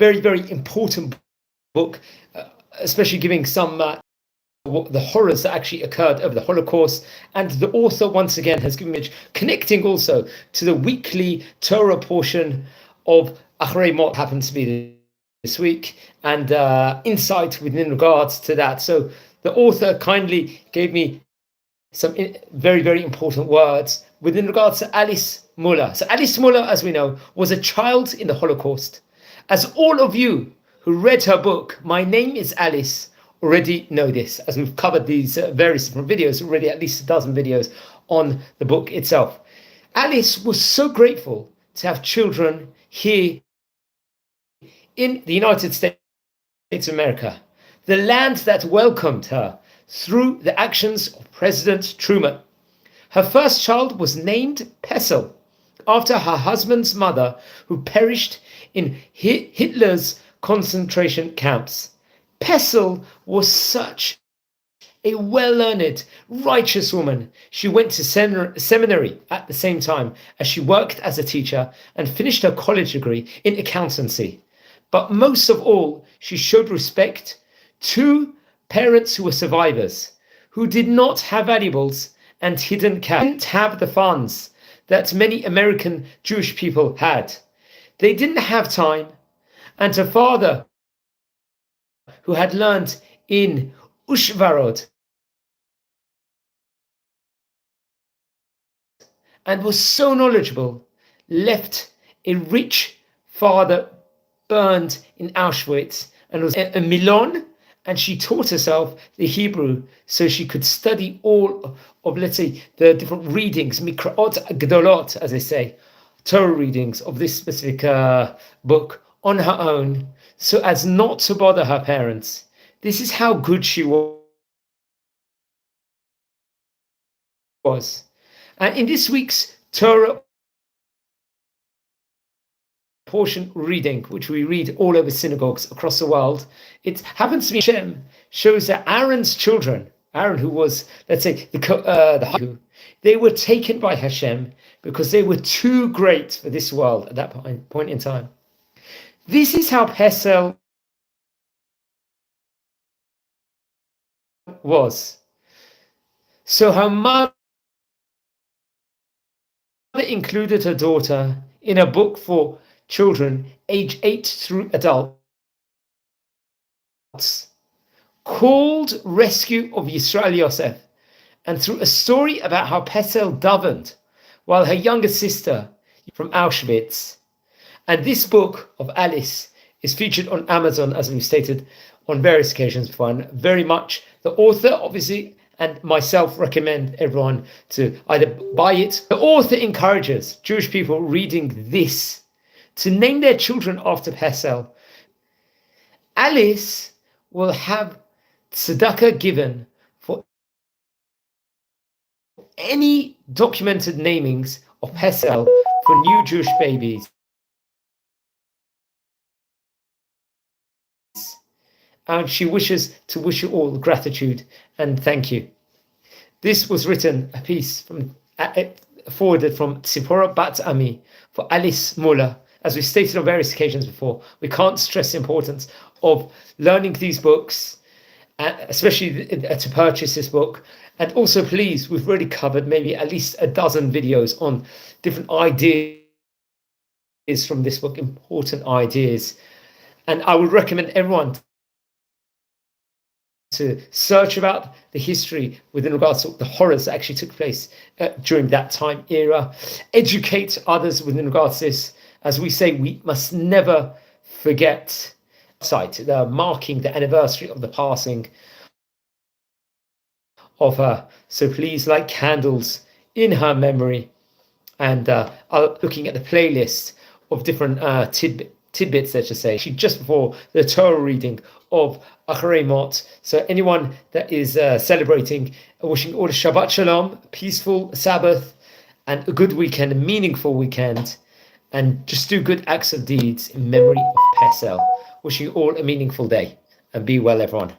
very, very important book, especially giving some the horrors that actually occurred over the Holocaust. And the author, once again, has given me connecting also to the weekly Torah portion of Acharei what happened to me this week, and insight within regards to that. So the author kindly gave me some very, very important words within regards to Alice Muller. So Alice Muller, as we know, was a child in the Holocaust. As all of you who read her book, My Name is Alice, already know this, as we've covered these various different videos, already at least a dozen videos on the book itself. Alice was so grateful to have children here in the United States of America, the land that welcomed her through the actions of President Truman. Her first child was named PESSEL, after her husband's mother, who perished in Hitler's concentration camps. PESSEL was such a well-learned, righteous woman. She went to seminary at the same time as she worked as a teacher and finished her college degree in accountancy. But most of all, she showed respect to parents who were survivors, who did not have valuables and hidden cash, didn't have the funds that many American Jewish people had. They didn't have time, and her father, who had learned in USHVAROD and was so knowledgeable, left a rich father burned in Auschwitz, and was a MILON, and she taught herself the Hebrew so she could study all of, let's say, the different readings, mikraot gdolot, as they say, Torah readings of this specific book on her own, so as not to bother her parents. This is how good she was. And in this week's Torah portion reading, which we read all over synagogues across the world, it happens to be Hashem shows that Aaron's children, Aaron, who was, let's say, the they were taken by Hashem because they were too great for this world at that point in time. This is how PESSEL was. So her mother included her daughter in a book for children age 8 through adults called Rescue of Yisrael Yosef, and through a story about how PESSEL davened while her younger sister from Auschwitz. And this book of Alice is featured on Amazon, as we've stated on various occasions before, and very much the author, obviously, and myself recommend everyone to either buy it. The author encourages Jewish people reading this to name their children after PESSEL. Alice will have tzedakah given for any documented namings of PESSEL for new Jewish babies. And she wishes to wish you all gratitude and thank you. This was written, a piece forwarded from Tzipora Bat Ami for Alice Muller. As we stated on various occasions before, we can't stress the importance of learning these books, especially to purchase this book. And also, please, we've already covered maybe at least a dozen videos on different ideas from this book, important ideas. And I would recommend everyone to search about the history within regards to the horrors that actually took place during that time era, educate others within regards to this. As we say, we must never forget marking the anniversary of the passing of her. So please light candles in her memory, and looking at the playlist of different tidbits, let's just say, just before the Torah reading of Acharei Mot. So anyone that is celebrating, wishing all a Shabbat Shalom, peaceful Sabbath, and a good weekend, a meaningful weekend, and just do good acts of deeds in memory of PESSEL. Wishing you all a meaningful day, and be well, everyone.